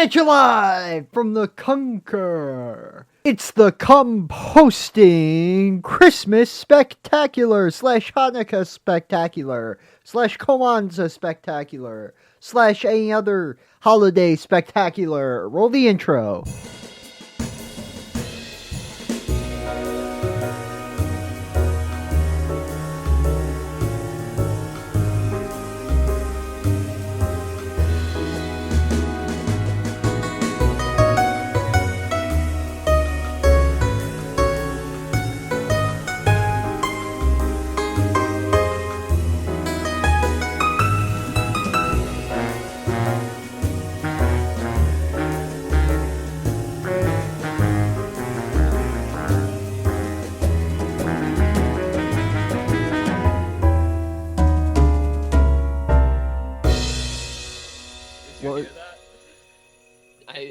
Coming at you live from the Conquer. It's the Cumposting Christmas Spectacular / Hanukkah Spectacular / Kwanzaa Spectacular / any other holiday spectacular. Roll the intro.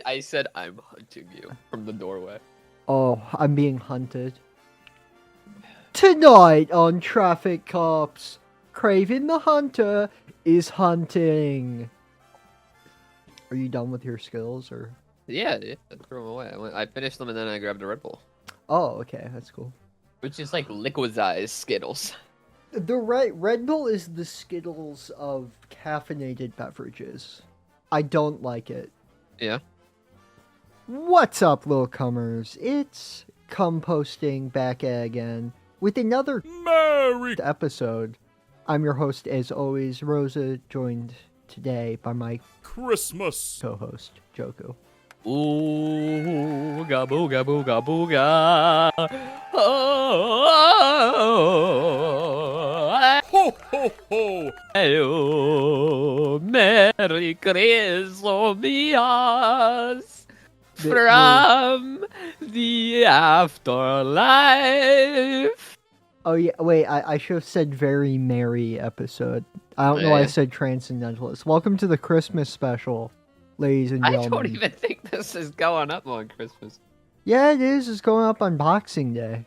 I said I'm hunting you from the doorway. Oh, I'm being hunted. Tonight on Traffic Cops, Craven the Hunter is hunting. Are you done with your skills, or? Yeah, I threw them away. I finished them and then I grabbed a Red Bull. Oh, okay, that's cool. Which is like liquidized Skittles. The Red Bull is the Skittles of caffeinated beverages. I don't like it. Yeah. What's up, little comers? It's Cumposting back again with another Merry episode. I'm your host, as always, Rosa, joined today by my Christmas co-host, Joku. Ooga booga booga booga. Oh, ho ho ho! hello, Merry Christmas. From the afterlife. Oh yeah, wait, I should have said very merry episode. I don't know why I said transcendentalist. Welcome to the Christmas special, ladies and gentlemen. I don't even think this is going up on Christmas. Yeah, it is. It's going up on Boxing Day,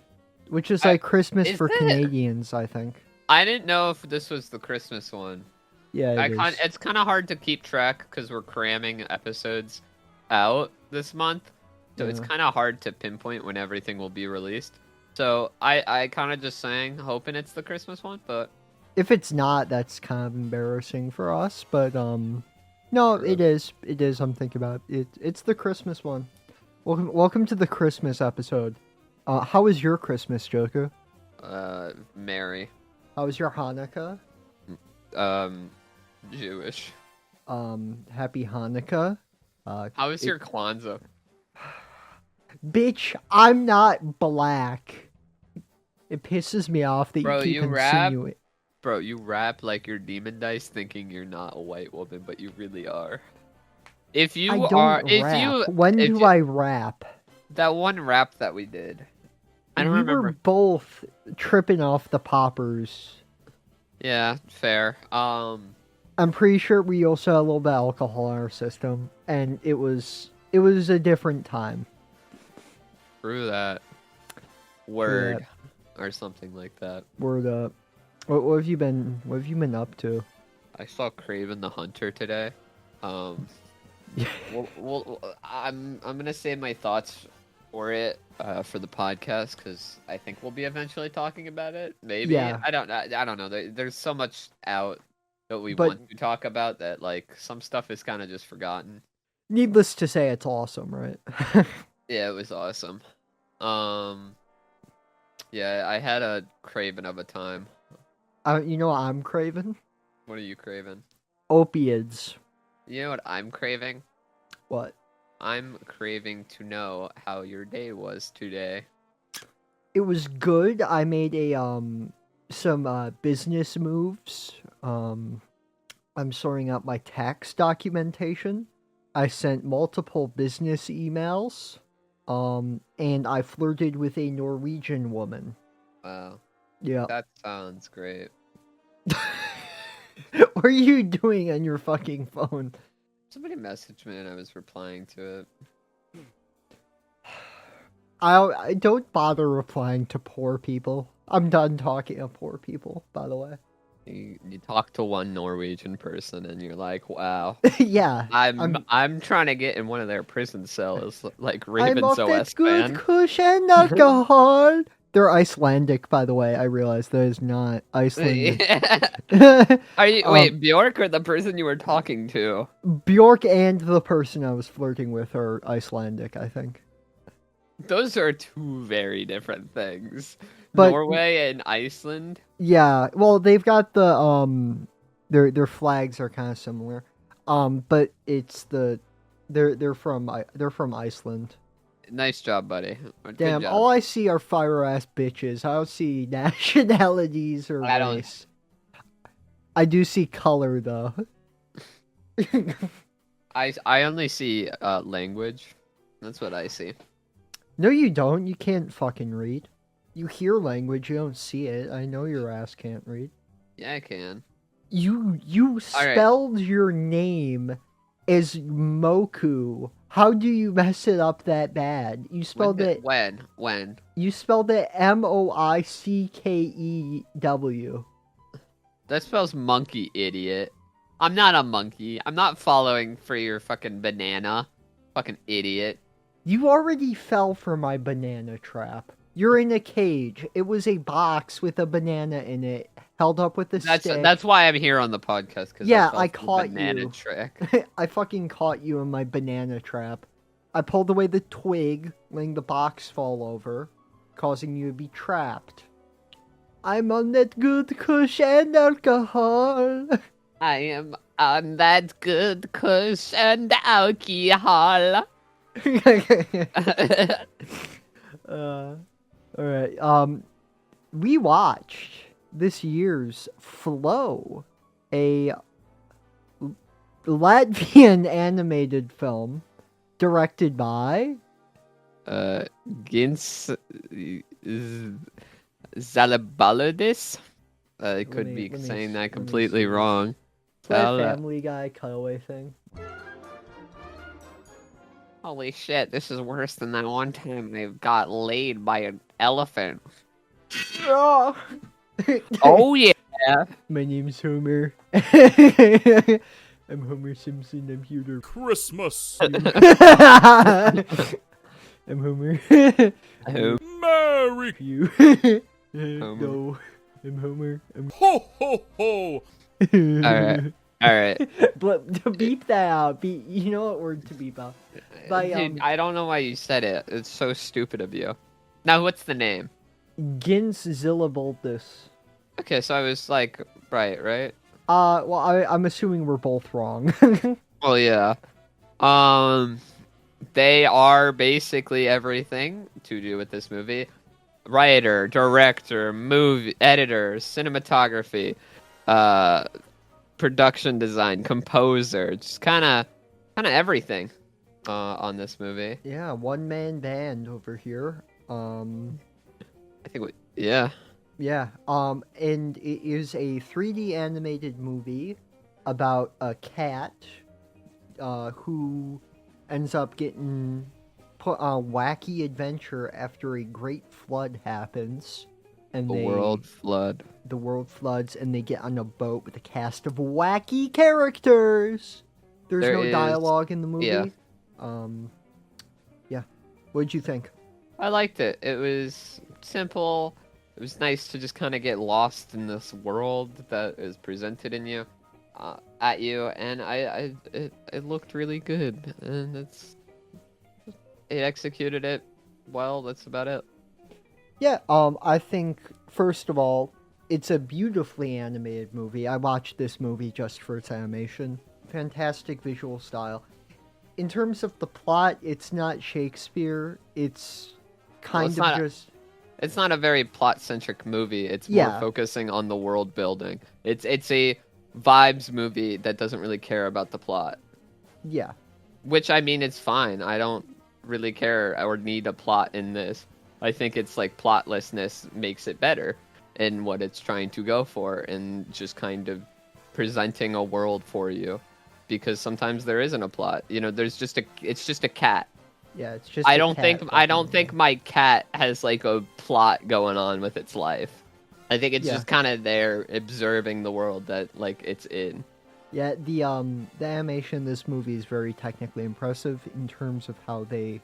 which is like Christmas for Canadians, I think. I didn't know if this was the Christmas one. Yeah, it's kind of hard to keep track because we're cramming episodes out this month, so it's kind of hard to pinpoint when everything will be released. So I kind of just sang, hoping it's the Christmas one, but if it's not, that's kind of embarrassing for us. But no, it is. It is. I'm thinking about it. It's the Christmas one. Welcome to the Christmas episode. How was your Christmas, Joku? Merry. How was your Hanukkah? Jewish. Happy Hanukkah. How was your Kwanzaa? Bitch, I'm not black. It pisses me off that you keep insinuating. Bro, you rap like you're Demon Dice, thinking you're not a white woman, but you really are. If you I don't are, rap. When do I rap? That one rap that we did. I don't remember. We were both tripping off the poppers. Yeah, fair. I'm pretty sure we also had a little bit of alcohol in our system, and it was a different time. Through that. Word. Or something like that. Word up. What have you been up to? I saw Craven the Hunter today. I'm gonna save my thoughts for it for the podcast because I think we'll be eventually talking about it. Maybe. Yeah. I don't know. There's so much out that we want to talk about that like some stuff is kind of just forgotten. Needless to say, it's awesome, right? Yeah, it was awesome. Yeah, I had a craving of a time. You know what I'm craving? What are you craving? Opiates. You know what I'm craving? What? I'm craving to know how your day was today. It was good. I made some business moves. I'm sorting out my tax documentation. I sent multiple business emails. And I flirted with a Norwegian woman. Wow. Yeah. That sounds great. What are you doing on your fucking phone? Somebody messaged me and I was replying to it. I don't bother replying to poor people. I'm done talking to poor people, by the way. You talk to one Norwegian person and you're like, wow, Yeah, I'm trying to get in one of their prison cells, like I'm Raven's off that OS good fan. cushion alcohol. They're Icelandic, by the way. I realized that is not Icelandic. Are you wait, Bjork or the person you were talking to? Bjork and the person I was flirting with are Icelandic, I think. Those are two very different things. But- Norway and Iceland. Yeah, well, they've got the their flags are kind of similar, but it's they're from Iceland. Nice job, buddy. Good Damn, job. all I see are fire ass bitches. I don't see nationalities or I don't- race. I do see color though. I only see language. That's what I see. No, you don't. You can't fucking read. You hear language, you don't see it. I know your ass can't read. Yeah, I can. You All right. spelled your name as Moku. How do you mess it up that bad? You spelled it. When? You spelled it Moickew. That spells monkey, idiot. I'm not a monkey. I'm not following for your fucking banana. Fucking idiot. You already fell for my banana trap. You're in a cage. It was a box with a banana in it, held up with a stick. That's why I'm here on the podcast. Cause Yeah, I I fell for the caught banana you. trick. I fucking caught you in my banana trap. I pulled away the twig, letting the box fall over, causing you to be trapped. I'm on that good cushion alcohol. I am on that good cushion alcohol. Alright, we watched this year's Flow, a Latvian animated film directed by Gints Zilbalodis. I could me- be let me saying s- that let me completely see. wrong. that Zala- Family Guy cutaway thing. Holy shit, this is worse than that one time I got laid by an elephant. Oh, Oh yeah! my name's Homer. I'm Homer Simpson. I'm here to. Christmas. I'm Homer. Merry. You. Homer. No, I'm Homer. I'm. Ho ho ho. Alright. Alright. But to beep that out, you know what word to beep out? By Dude, I don't know why you said it. It's so stupid of you. Now, what's the name? Gints Zilbalodis. Okay, so I was like, right? Well, I'm assuming we're both wrong. Well, yeah. They are basically everything to do with this movie. Writer, director, movie, editor, cinematography, production design, composer, just kind of everything on this movie. Yeah, one man band over here. I think yeah. Yeah. And it is a 3D animated movie about a cat, who ends up getting put on a wacky adventure after a great flood happens, and The world flood. the world floods, and they get on a boat with a cast of wacky characters. There's There no is- dialogue in the movie. yeah. Yeah. What'd you think? I liked it. It was simple. It was nice to just kind of get lost in this world that is presented in you, at you, and it looked really good, and it executed it well. That's about it. Yeah, I think, first of all, it's a beautifully animated movie. I watched this movie just for its animation. Fantastic visual style. In terms of the plot, it's not Shakespeare. It's kind it's of not- just... It's not a very plot-centric movie. It's more Yeah. focusing on the world building. It's a vibes movie that doesn't really care about the plot. Yeah. Which, I mean, it's fine. I don't really care or need a plot in this. I think it's like plotlessness makes it better in what it's trying to go for, and just kind of presenting a world for you. Because sometimes there isn't a plot. You know, it's just a cat. Yeah, it's just I a don't cat think fucking- my cat has like a plot going on with its life. I think it's Yeah. just kind of there observing the world that like it's in. Yeah, the animation in this movie is very technically impressive in terms of how they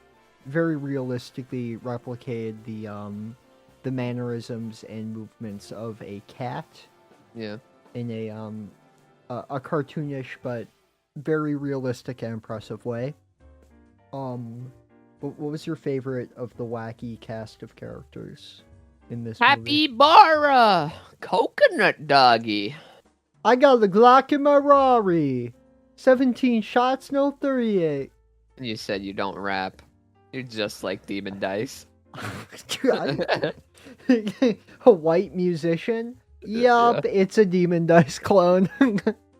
very realistically replicated the mannerisms and movements of a cat Yeah. in a cartoonish but very realistic and impressive way. What was your favorite of the wacky cast of characters in this movie? Capybara, coconut doggy. I got the Glock in my Rari. 17 shots, no 38. You said you don't rap. You're just like Demon Dice. Dude, a white musician? Yup, it's a Demon Dice clone.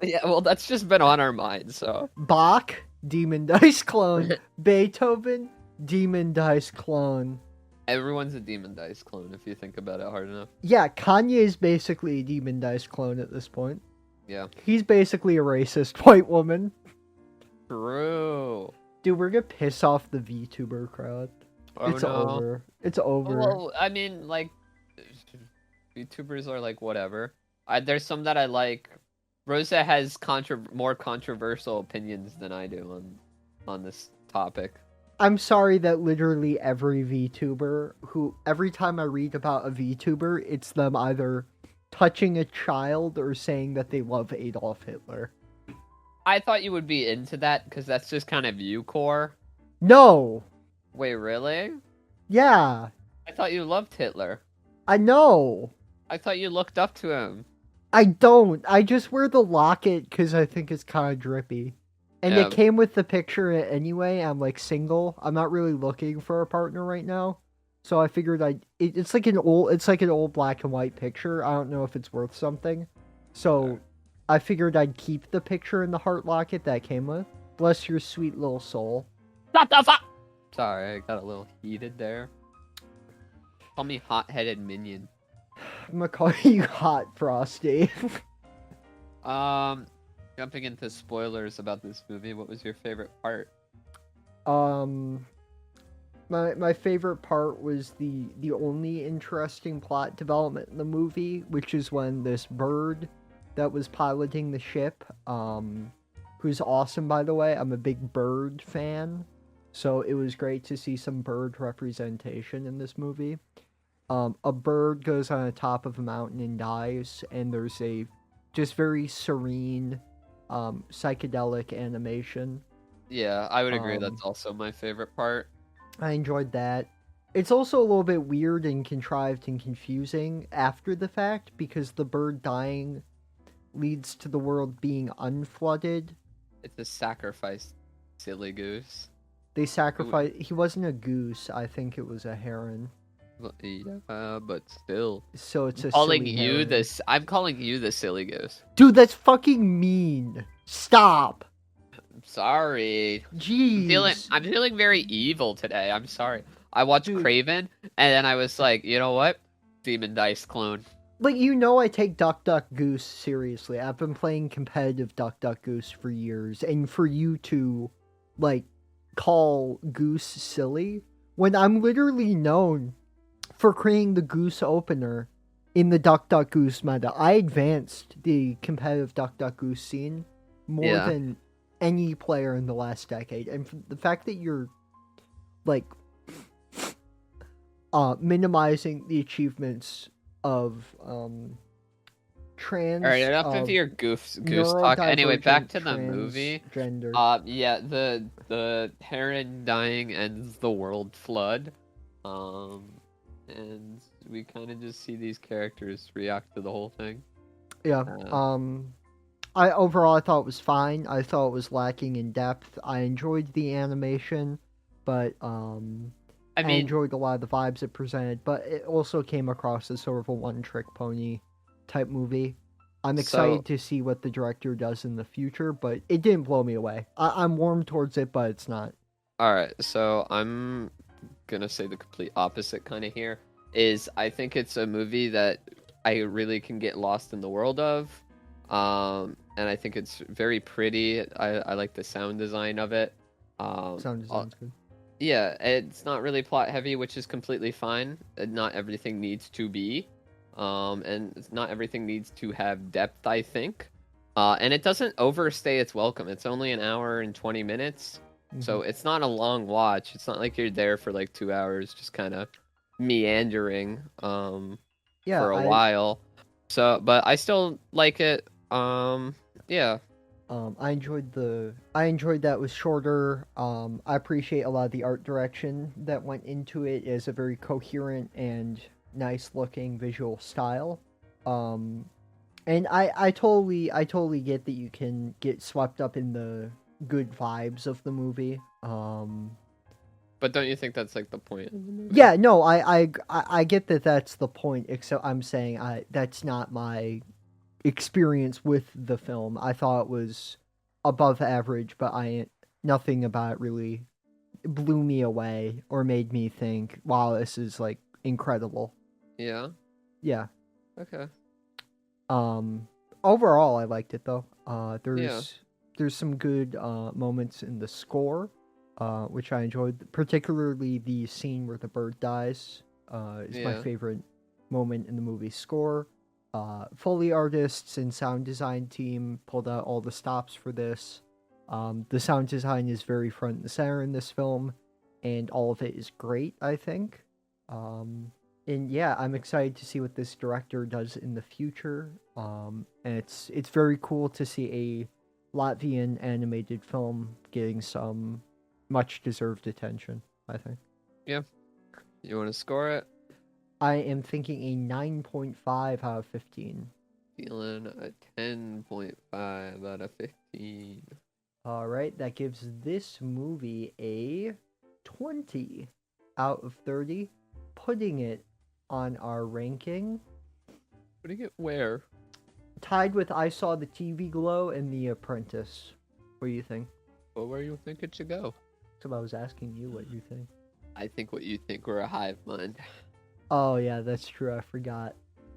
Yeah, well, that's just been on our mind, so. Bach, Demon Dice clone. Beethoven, Demon Dice clone. Everyone's a Demon Dice clone if you think about it hard enough. Yeah, Kanye's basically a Demon Dice clone at this point. Yeah. He's basically a racist white woman. True. Dude, we're gonna piss off the VTuber crowd. Oh, It's no. over. It's over. Well, I mean, like, VTubers are like whatever. There's some that I like. Rosa has more controversial opinions than I do on this topic. I'm sorry that literally every VTuber who every time I read about a VTuber, it's them either touching a child or saying that they love Adolf Hitler. I thought you would be into that because that's just kind of you core. No. Wait, really? Yeah. I thought you loved Hitler. I know. I thought you looked up to him. I don't. I just wear the locket because I think it's kind of drippy. And Yeah. it came with the picture anyway. I'm like single. I'm not really looking for a partner right now. So I figured it's like an old black and white picture. I don't know if it's worth something. So Okay. I figured I'd keep the picture in the heart locket that came with. Bless your sweet little soul. What the fuck? Sorry, I got a little heated there. Call me hot-headed minion. I'm gonna call you Hot Frosty. Jumping into spoilers about this movie, what was your favorite part? My favorite part was the only interesting plot development in the movie, which is when this bird that was piloting the ship, who's awesome by the way. I'm a big bird fan, so it was great to see some bird representation in this movie. A bird goes on the top of a mountain and dies, and there's a just very serene, psychedelic animation. Yeah, I would agree. That's also my favorite part. I enjoyed that. It's also a little bit weird and contrived and confusing after the fact because the bird dying leads to the world being unflooded. It's a sacrifice, silly goose. They sacrifice. He wasn't a goose. I think it was a heron. Yeah, but still. So it's a Calling silly you heron. this. I'm calling you the silly goose. Dude, that's fucking mean. Stop. I'm sorry. Jeez. I'm feeling very evil today. I'm sorry. I watched Dude. Craven, and then I was like, you know what? Demon Dice clone. Like, you know I take Duck Duck Goose seriously. I've been playing competitive Duck Duck Goose for years. And for you to, like, call Goose silly, when I'm literally known for creating the Goose opener in the Duck Duck Goose meta. I advanced the competitive Duck Duck Goose scene more than any player in the last decade. And the fact that you're, like, minimizing the achievements of trans. All right, enough of your goose talk. Anyway, back to the movie. Gender. Yeah, the heron dying ends the world flood. And we kind of just see these characters react to the whole thing. Yeah. I thought it was fine. I thought it was lacking in depth. I enjoyed the animation, but I enjoyed a lot of the vibes it presented, but it also came across as sort of a one-trick pony type movie. I'm excited to see what the director does in the future, but it didn't blow me away. I'm warm towards it, but it's not. Alright, so I'm gonna say the complete opposite kind of here. I think it's a movie that I really can get lost in the world of. And I think it's very pretty. I like the sound design of it. Sound design's good. Yeah, it's not really plot heavy, which is completely fine. Not everything needs to be. and not everything needs to have depth, I think. And it doesn't overstay its welcome. It's only an hour and 20 minutes, so it's not a long watch. It's not like you're there for like 2 hours, just kind of meandering for a while. So, but I still like it. Yeah. I enjoyed that it was shorter. I appreciate a lot of the art direction that went into it as a very coherent and nice looking visual style. And I totally get that you can get swept up in the good vibes of the movie. But don't you think that's like the point of the movie? Yeah, no, I get that that's the point, except I'm saying that's not my experience with the film. I thought it was above average, but nothing about it really blew me away or made me think, wow, this is like incredible. Yeah. Yeah. Okay. Overall I liked it though. There's some good moments in the score, which I enjoyed, particularly the scene where the bird dies. Is my favorite moment in the movie score. Foley artists and sound design team pulled out all the stops for this. The sound design is very front and center in this film, and all of it is great, I think. And yeah, I'm excited to see what this director does in the future. And it's very cool to see a Latvian animated film getting some much deserved attention, I think. Yeah. You want to score it? I am thinking a 9.5 out of 15. Feeling a 10.5 out of 15. Alright, that gives this movie a 20 out of 30, putting it on our ranking. Putting it where? Tied with I Saw the TV Glow and The Apprentice. What do you think? Well, where do you think it should go? So I was asking you what you think. I think what you think, we're a hive mind. Oh yeah, that's true. I forgot.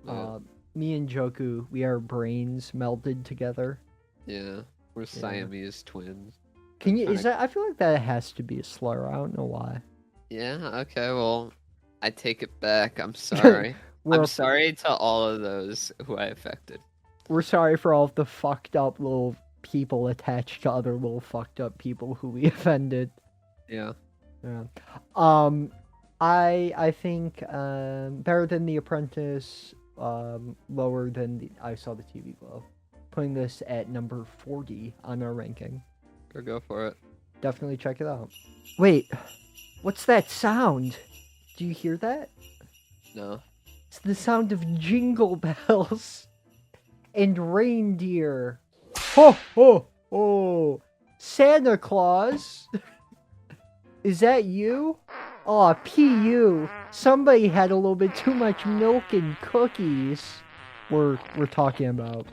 Yeah. Me and Joku, we are brains melded together. Yeah, we're Siamese twins. Can you? Is that? I feel like that has to be a slur. I don't know why. Yeah. Okay. Well, I take it back. I'm sorry. I'm sorry to all of those who I affected. We're sorry for all of the fucked up little people attached to other little fucked up people who we offended. Yeah. Yeah. I think better than The Apprentice, lower than I Saw the TV Glow. Putting this at number 40 on our ranking. Or go for it. Definitely check it out. Wait, what's that sound? Do you hear that? No. It's the sound of jingle bells and reindeer. Ho ho ho! Santa Claus. Is that you? Aw, P.U. Somebody had a little bit too much milk and cookies. We're talking about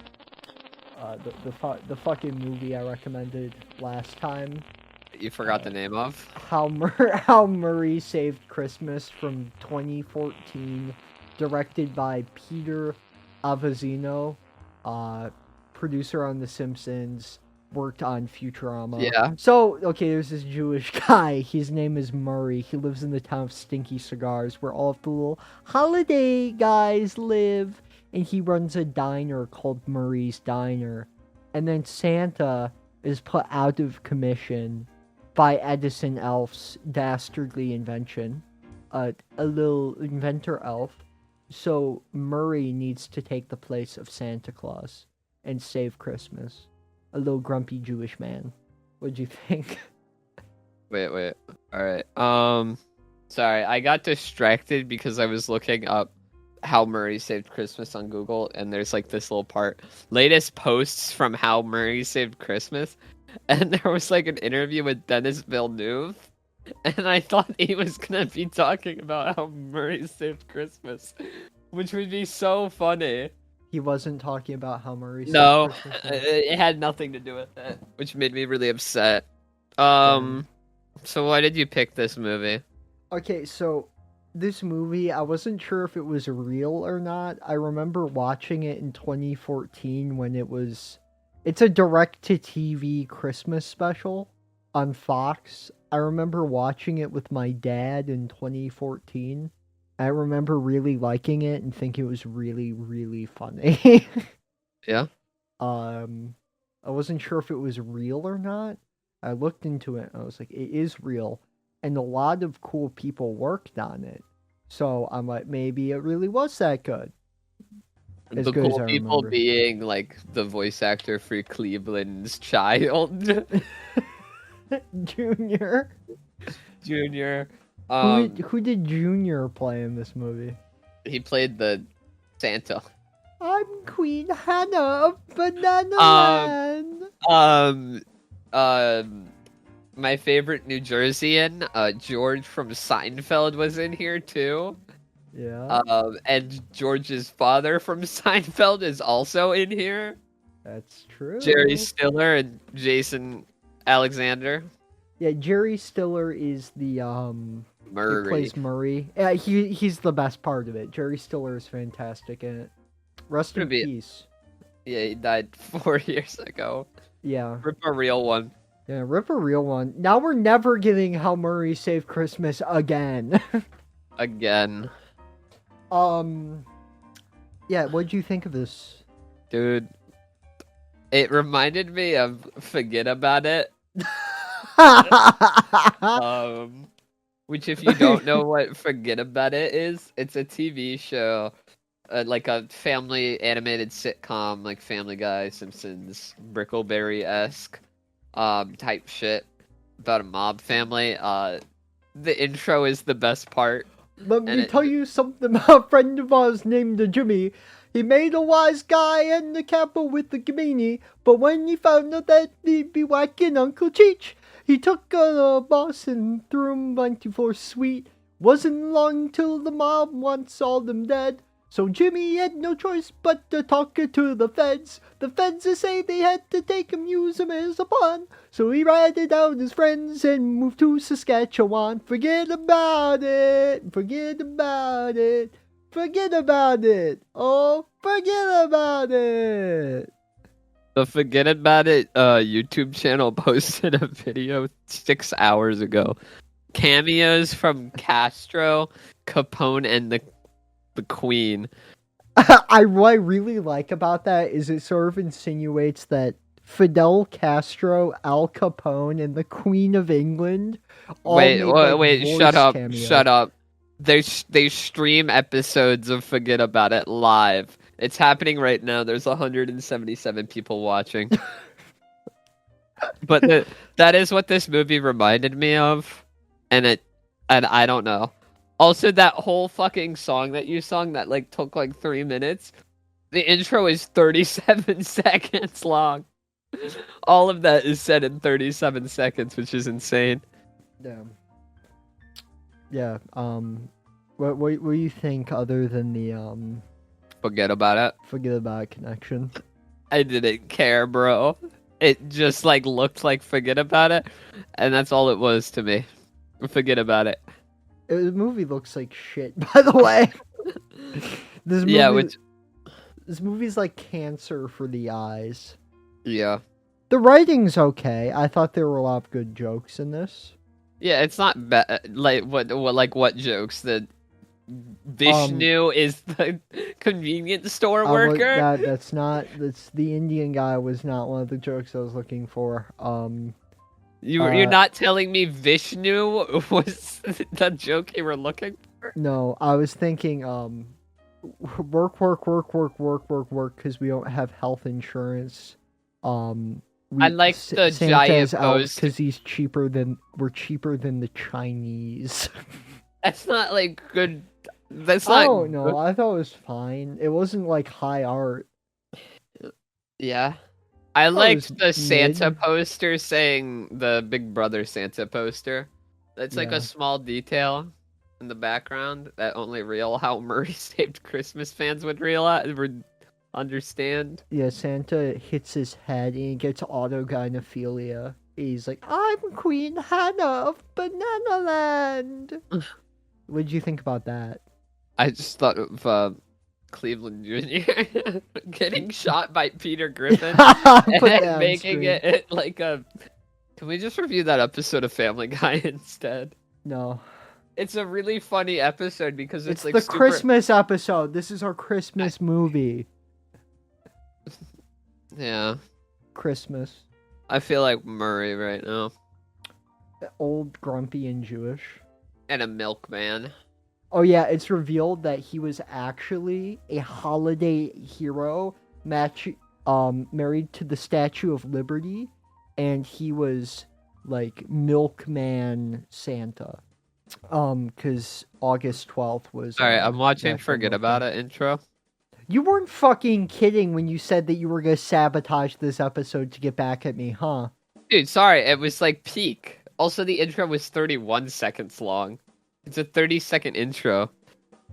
the fucking movie I recommended last time. You forgot the name of? How Murray Saved Christmas from 2014, directed by Peter Avanzino, producer on The Simpsons. Worked on Futurama. Yeah. So, okay, there's this Jewish guy. His name is Murray. He lives in the town of Stinky Cigars, where all of the little holiday guys live. And he runs a diner called Murray's Diner. And then Santa is put out of commission by Edison Elf's dastardly invention. A little inventor elf. So Murray needs to take the place of Santa Claus and save Christmas. A little grumpy Jewish man. What'd you think? Wait. Alright. Sorry, I got distracted because I was looking up How Murray Saved Christmas on Google, and there's like this little part. Latest posts from How Murray Saved Christmas. And there was like an interview with Dennis Villeneuve. And I thought he was gonna be talking about how Murray saved Christmas. Which would be so funny. He wasn't talking about how Murray saved Christmas. No, it had nothing to do with that, which made me really upset. So why did you pick this movie? Okay, so this movie, I wasn't sure if it was real or not. I remember watching it in 2014 when it's a direct-to-TV Christmas special on Fox. I remember watching it with my dad in 2014. I remember really liking it and thinking it was really, really funny. Yeah. I wasn't sure if it was real or not. I looked into it and I was like, it is real. And a lot of cool people worked on it. So I'm like, maybe it really was that good. As The good as cool I people remember. being like the voice actor for Cleveland's child, Junior. Junior. Who did Junior play in this movie? He played the Santa. I'm Queen Hannah of Banana Land. My favorite New Jerseyan, George from Seinfeld was in here too. Yeah, And George's father from Seinfeld is also in here. that's true. Jerry Stiller and Jason Alexander. Yeah, Jerry Stiller is the He Murray. plays Murray. Yeah, he's the best part of it. Jerry Stiller is fantastic in it. Rest in peace. Yeah, he died 4 years ago. Yeah. Rip a real one. Yeah, rip a real one. Now we're never getting How Murray Saved Christmas again. Again. Yeah, what'd you think of this? Dude. It reminded me of Forget About It. Which if you don't know what Forget About It is, it's a TV show. Like a family animated sitcom, like Family Guy, Simpsons, Brickleberry-esque type shit about a mob family. The intro is the best part. Let me tell you something about a friend of ours named Jimmy. He made a wise guy in the capital with the Gamini, but when he found out that he'd be whacking Uncle Cheech, he took a boss and threw him 24 sweet. Wasn't long till the mob once saw them dead. So Jimmy had no choice but to talk to the feds. The feds say they had to take him, use him as a pawn. So he ratted out his friends and moved to Saskatchewan. Forget about it, forget about it, forget about it, oh, forget about it. The Forget About It YouTube channel posted a video 6 hours ago. Cameos from Castro, Capone, and the Queen. What I really like about that is it sort of insinuates that Fidel Castro, Al Capone, and the Queen of England all Wait, voice shut up, cameos. shut up. They stream episodes of Forget About It live. It's happening right now. There's 177 people watching. But that is what this movie reminded me of, and I don't know. Also, that whole fucking song that you sung that like took like 3 minutes, the intro is 37 seconds long. All of that is said in 37 seconds, which is insane. Damn. Yeah. What do you think other than the Forget About It. Forget About It connection? I didn't care, bro. It just like looked like Forget About It, and that's all it was to me. Forget About It. The movie looks like shit, by the way. This movie's like cancer for the eyes. Yeah. The writing's okay. I thought there were a lot of good jokes in this. Yeah, it's not bad. Like what jokes? The Vishnu is the convenience store worker. That's the Indian guy was not one of the jokes I was looking for. You're not telling me Vishnu was the joke you were looking for? No, I was thinking work because we don't have health insurance. I like the Santa's giant out post because we're cheaper than the Chinese. That's not like good. That's I not. don't know. I thought it was fine. It wasn't like high art. Yeah. I liked the mid. Santa poster saying the Big Brother Santa poster. That's like Yeah. a small detail in the background that only real How Murray Saved Christmas fans would understand. Yeah, Santa hits his head and he gets autogynephilia. He's like, I'm Queen Hannah of Banana Land. What did you think about that? I just thought of Cleveland Jr. getting shot by Peter Griffin Put that and on making screen. it like a. Can we just review that episode of Family Guy instead? No. It's a really funny episode because It's like the super... Christmas episode. This is our Christmas movie. Yeah. Christmas. I feel like Murray right now. Old, grumpy, and Jewish. And a milkman. Oh yeah, it's revealed that he was actually a holiday hero married to the Statue of Liberty, and he was like milkman Santa. Because August 12th was... Alright, I'm watching National Forget Milkman. About It intro. You weren't fucking kidding when you said that you were gonna sabotage this episode to get back at me, huh? Dude, sorry, it was like peak. Also, the intro was 31 seconds long. It's a 30-second intro.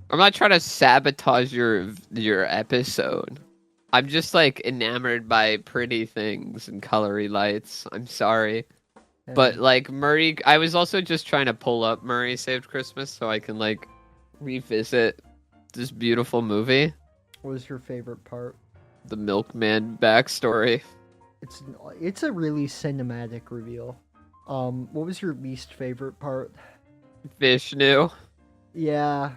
I'm not trying to sabotage your episode. I'm just like enamored by pretty things and colory lights. I'm sorry. But like Murray, I was also just trying to pull up Murray Saved Christmas so I can like revisit this beautiful movie. What was your favorite part? The milkman backstory. It's a really cinematic reveal. What was your least favorite part? Vishnu. Yeah.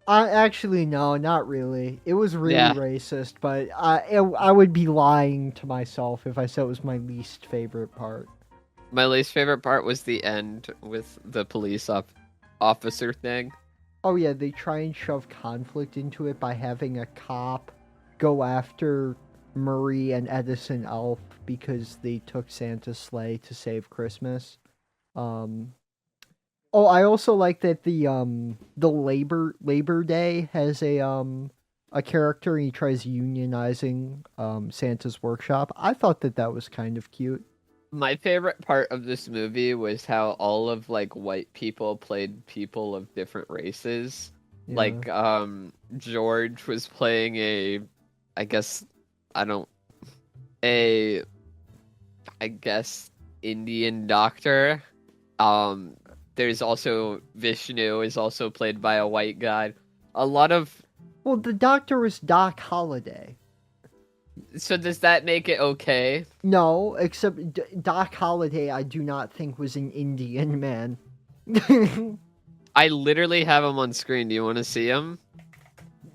Actually, no, not really. It was really racist, but I would be lying to myself if I said it was my least favorite part. My least favorite part was the end with the police officer thing. Oh yeah, they try and shove conflict into it by having a cop go after Murray and Edison Elf because they took Santa's sleigh to save Christmas. Oh, I also like that the Labor Day has a character and he tries unionizing Santa's workshop. I thought that was kind of cute. My favorite part of this movie was how all of like white people played people of different races. Yeah. Like George was playing I guess Indian doctor. There's also Vishnu is also played by a white guy. A lot of... Well, the doctor was Doc Holliday. So does that make it okay? No, except Doc Holliday I do not think was an Indian man. I literally have him on screen. Do you want to see him?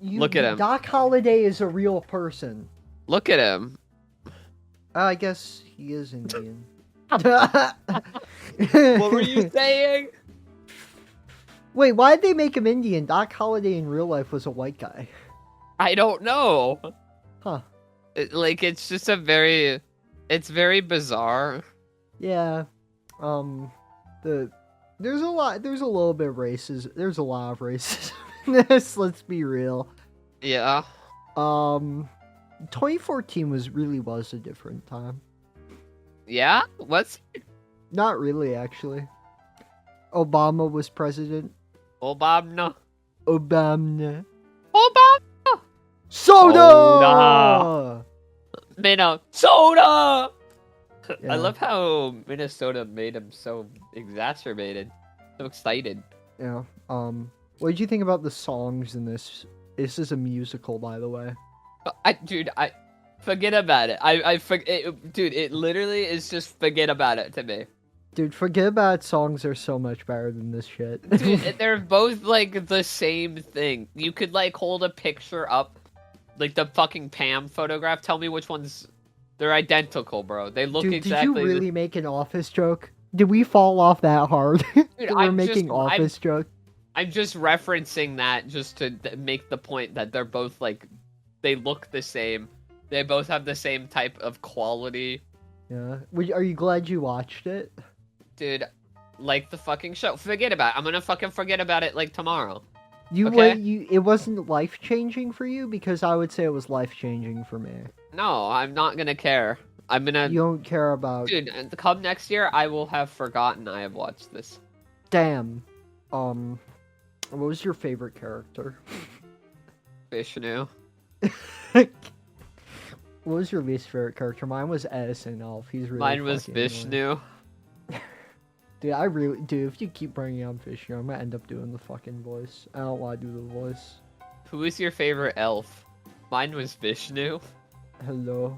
Look at him. Doc Holliday is a real person. Look at him. I guess he is Indian. What were you saying? Wait, why did they make him Indian? Doc Holliday in real life was a white guy. I don't know. Huh. It's just it's very bizarre. Yeah. There's a little bit of racism. There's a lot of racism in this, let's be real. Yeah. 2014 was a different time. Yeah? What's... Not really, actually. Obama was president. Obama. Soda! Soda! Yeah. I love how Minnesota made him so exacerbated. So excited. Yeah. What did you think about the songs in this? This is a musical, by the way. Forget about it. Dude, it literally is just forget about it to me. Dude, Forget About It songs are so much better than this shit. Dude, they're both like the same thing. You could like hold a picture up, like the fucking Pam photograph. Tell me which ones. They're identical, bro. They look Dude, exactly. Did you really make an Office joke? Did we fall off that hard? Dude, We're making Office joke. I'm just referencing that just to make the point that they're both like, they look the same. They both have the same type of quality. Yeah. Are you glad you watched it? Dude, like the fucking show. Forget about it. I'm gonna fucking forget about it like tomorrow. It wasn't life-changing for you? Because I would say it was life-changing for me. No, I'm not gonna care. I'm gonna... You don't care about... Dude, come next year, I will have forgotten I have watched this. Damn. What was your favorite character? Vishnu. What was your least favorite character? Mine was Edison Elf. He's really Mine was fucking Vishnu. annoying. Dude, if you keep bringing up Vishnu, I'm gonna end up doing the fucking voice. I don't want to do the voice. Who is your favorite elf? Mine was Vishnu. Hello.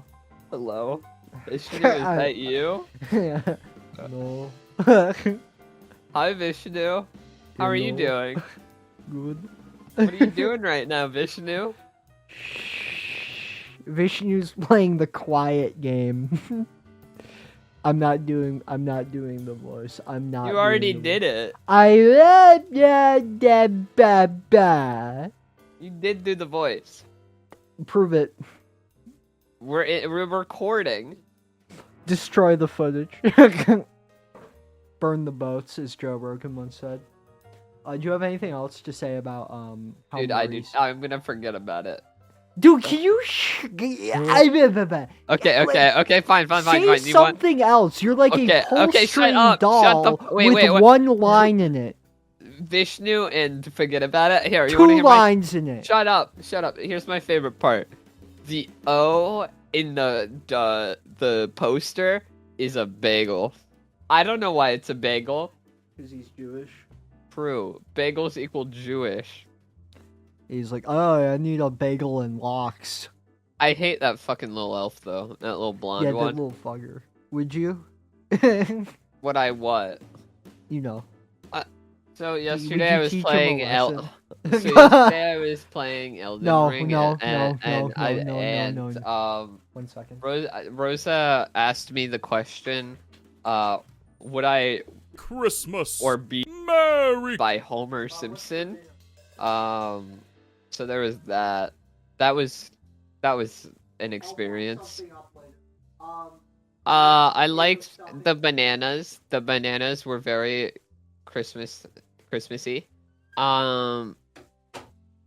Hello? Vishnu, is that you? Yeah. No. Hi, Vishnu. How are you Hello. doing? Good. What are you doing right now, Vishnu? Vishnu's playing the quiet game. I'm not doing the voice. I'm not. You already doing the did it. You did do the voice. Prove it. We're recording. Destroy the footage. Burn the boats, as Joe Rogan once said. Do you have anything else to say about how Dude, I do. Maurice- I'm gonna forget about it. Dude, can you Okay, fine. say You want... something else? You're like Okay, a okay, shut pull-string up. doll Shut the... Wait, with one line in it. Vishnu and forget about it. Here, you 2 want to hear lines in it. Shut up. Here's my favorite part. The O in the poster is a bagel. I don't know why it's a bagel. Because he's Jewish. True. Bagels equal Jewish. He's like, oh, I need a bagel and lox. I hate that fucking little elf though. That little blonde Yeah, one. that little fucker. Would you? What I what? You know. So Would yesterday you I was teach him a playing lesson? So yesterday I was playing Elden Ring. No. 1 second. Rosa asked me the question, would I Christmas or be Merry by Homer Simpson? So there was that. That was an experience. I liked the bananas. The bananas were very Christmassy.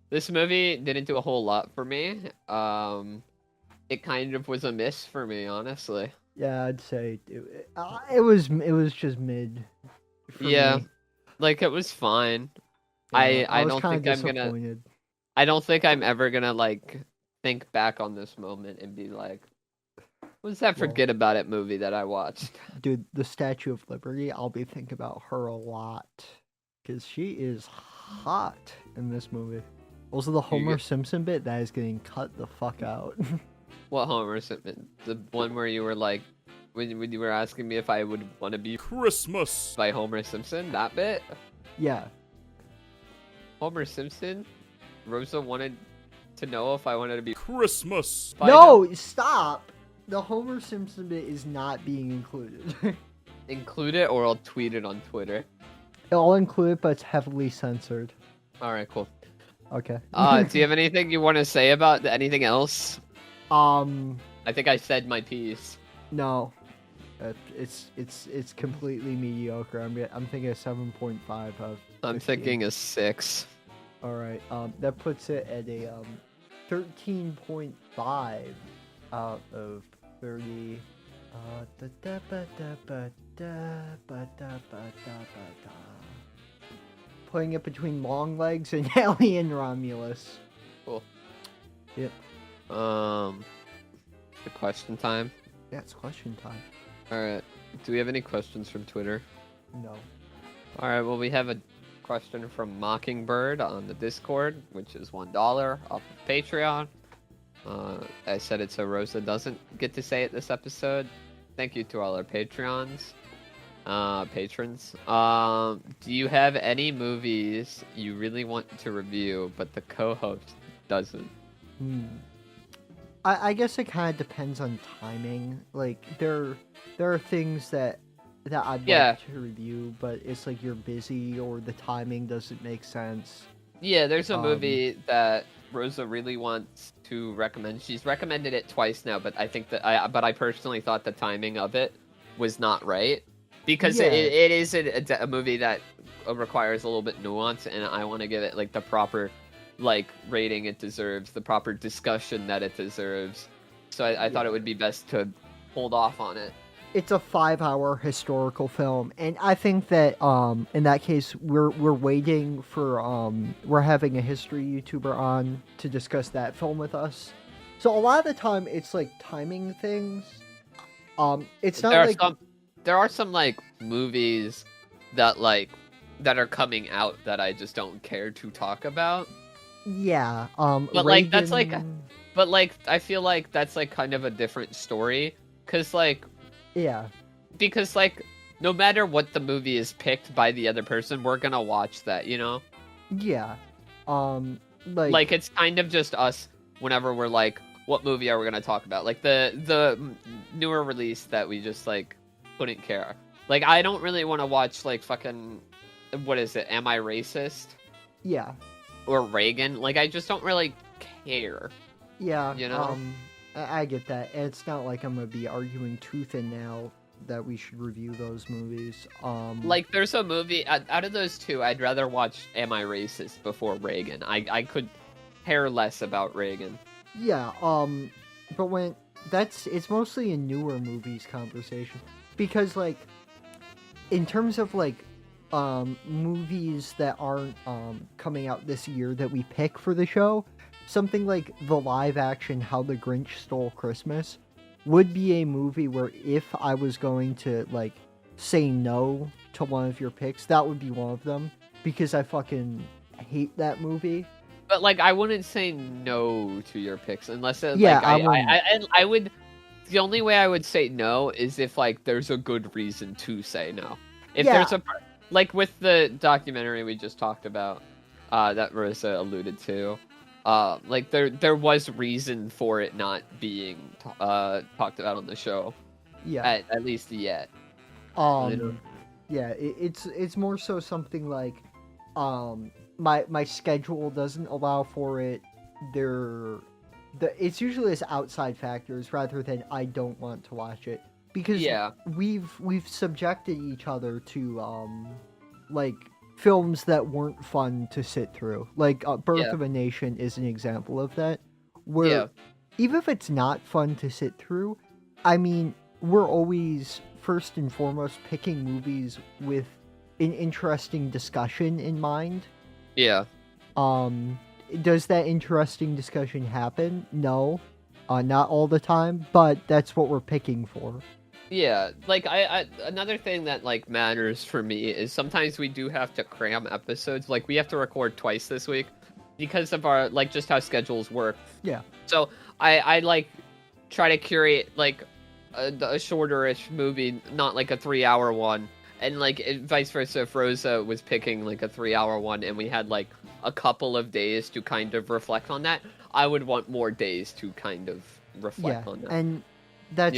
This movie didn't do a whole lot for me. It kind of was a miss for me, honestly. Yeah, I'd say it was just mid. For Yeah, me. like it was fine. Yeah, I was don't kinda think I'm gonna. disappointed. I don't think I'm ever gonna like think back on this moment and be like, "What's that Well- forget about it movie that I watched?" Dude, the Statue of Liberty, I'll be thinking about her a lot. Because she is hot in this movie. Also, the Homer get- Simpson bit, that is getting cut the fuck out. What Homer Simpson? The one where you were like, when you were asking me if I would want to be Christmas by Homer Simpson, that bit? Yeah. Homer Simpson? Rosa wanted to know if I wanted to be Christmas by No, stop! The Homer Simpson bit is not being included. include it or I'll tweet it on Twitter. I'll include it, but it's heavily censored. Alright, cool. Okay. Do you have anything you want to say about anything else? I think I said my piece. No. It's completely mediocre. I'm thinking a 7.5 of. I'm 15. thinking a 6. All right. That puts it at a 13.5 out of 30. Putting it between Longlegs and Alien Romulus. Cool. Yep. The question time. Yeah, it's question time. Alright. Do we have any questions from Twitter? No. Alright, well, we have a question from Mockingbird on the Discord, which is $1 off of Patreon. I said it so Rosa doesn't get to say it this episode. Thank you to all our patrons. Do you have any movies you really want to review, but the co-host doesn't? I guess it kind of depends on timing. Like there are things that I'd like to review, but it's like you're busy or the timing doesn't make sense. Yeah, there's a movie that Rosa really wants to recommend. She's recommended it twice now, but I think that I personally thought the timing of it was not right because Yeah. it is a movie that requires a little bit nuance, and I want to give it like the proper like rating it deserves, the proper discussion that it deserves. So I thought it would be best to hold off on it. It's a 5-hour historical film, and I think that in that case we're waiting for we're having a history YouTuber on to discuss that film with us. So a lot of the time it's like timing things. It's not like there are some like movies that are coming out that I just don't care to talk about. Yeah. But like that's like Reagan- but like I feel like that's like kind of a different story cuz like yeah. because like no matter what the movie is picked by the other person, we're gonna watch that, you know? Yeah. Like it's kind of just us whenever we're like, what movie are we gonna talk about? Like the newer release that we just like couldn't care. Like I don't really want to watch like fucking what is it? Am I Racist? Yeah. Or Reagan? Like I just don't really care. Yeah. You know? I get that. And it's not like I'm gonna be arguing tooth and nail that we should review those movies. Like there's a movie out of those two, I'd rather watch Am I Racist before Reagan. I could care less about Reagan. Yeah, but when it's mostly a newer movies conversation because like in terms of like movies that aren't coming out this year that we pick for the show, something like the live action How the Grinch Stole Christmas would be a movie where if I was going to like say no to one of your picks, that would be one of them because I fucking hate that movie. But like, I wouldn't say no to your picks unless it, Yeah, like, I would. The only way I would say no is if like there's a good reason to say no. If there's a like with the documentary we just talked about, that Rosa alluded to, like there was reason for it not being talked about on the show. Yeah, at least yet. Yeah, it's more so something like, my schedule doesn't allow for it. It's usually as outside factors rather than I don't want to watch it because we've subjected each other to like films that weren't fun to sit through. Like Birth of a Nation is an example of that, where even if it's not fun to sit through, I mean, we're always first and foremost picking movies with an interesting discussion in mind. Yeah. Does that interesting discussion happen? No. Not all the time, but that's what we're picking for. Yeah, like I another thing that like matters for me is sometimes we do have to cram episodes. Like we have to record twice this week because of our like just how schedules work. Yeah. So I like try to curate like a shorter-ish movie, not like a 3-hour one. And like vice versa, if Rosa was picking like a 3-hour one and we had like a couple of days to kind of reflect on that, I would want more days to kind of reflect on that. And that's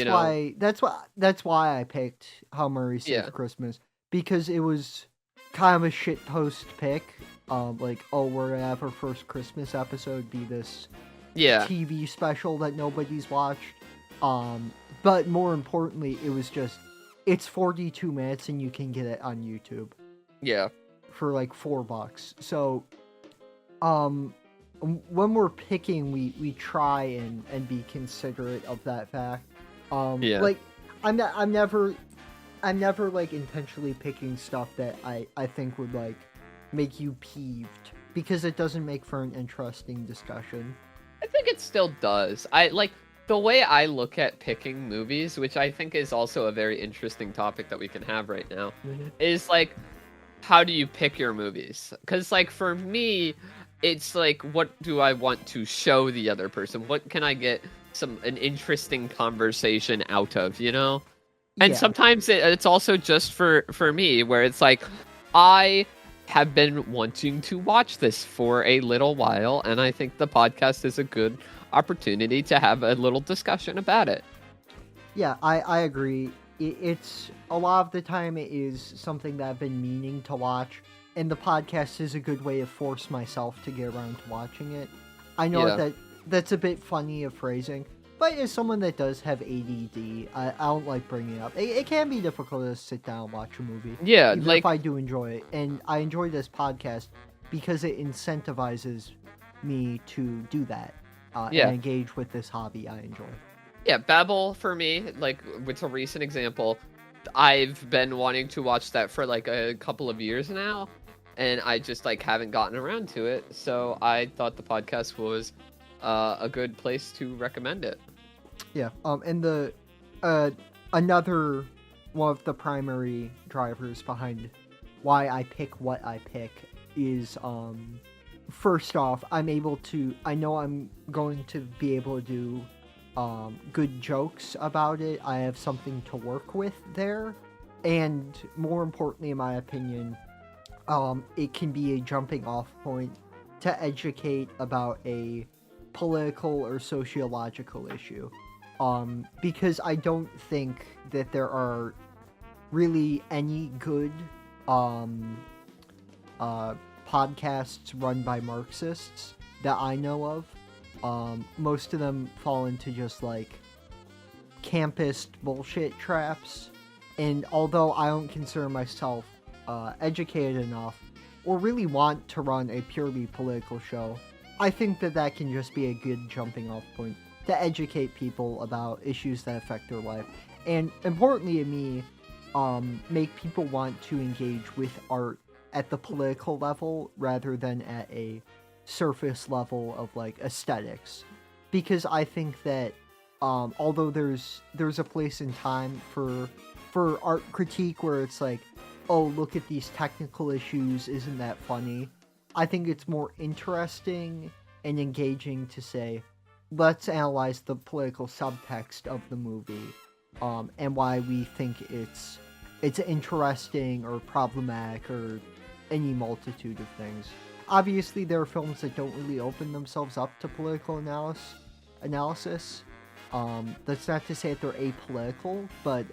why I picked How Murray Saved Christmas, because it was kind of a shitpost pick. Like, oh, we're gonna have our first Christmas episode be this TV special that nobody's watched. But more importantly, it was just, it's 42 minutes and you can get it on YouTube. Yeah. For like $4. So, when we're picking, we try and be considerate of that fact. Like, I'm never like intentionally picking stuff that I think would like make you peeved, because it doesn't make for an interesting discussion. I think it still does. I like the way I look at picking movies, which I think is also a very interesting topic that we can have right now, is like, how do you pick your movies? Because like for me, it's like, what do I want to show the other person? What can I get an interesting conversation out of, you know? And sometimes it's also just for me, where it's like, I have been wanting to watch this for a little while, and I think the podcast is a good opportunity to have a little discussion about it. Yeah, I agree. It's a lot of the time it is something that I've been meaning to watch, and the podcast is a good way to force myself to get around to watching it. I know that's a bit funny of phrasing, but as someone that does have ADD, I don't like bringing it up. It can be difficult to sit down and watch a movie. Yeah, even like, if I do enjoy it, and I enjoy this podcast because it incentivizes me to do that. And engage with this hobby I enjoy. Yeah, Babel for me, like, it's a recent example. I've been wanting to watch that for like a couple of years now, and I just like haven't gotten around to it. So I thought the podcast was a good place to recommend it. Yeah. And the another one of the primary drivers behind why I pick what I pick is first off, I know I'm going to be able to do good jokes about it. I have something to work with there. and more importantly, in my opinion, it can be a jumping off point to educate about a political or sociological issue. Because I don't think that there are really any good podcasts run by Marxists that I know of. Most of them fall into just like campus bullshit traps. And although I don't consider myself educated enough or really want to run a purely political show, I think that that can just be a good jumping off point to educate people about issues that affect their life. And importantly to me, make people want to engage with art at the political level rather than at a surface level of like aesthetics. Because I think that although there's a place and time for art critique where it's like, oh, look at these technical issues, isn't that funny? I think it's more interesting and engaging to say, let's analyze the political subtext of the movie, and why we think it's interesting or problematic or any multitude of things. Obviously, there are films that don't really open themselves up to political analysis. That's not to say that they're apolitical, but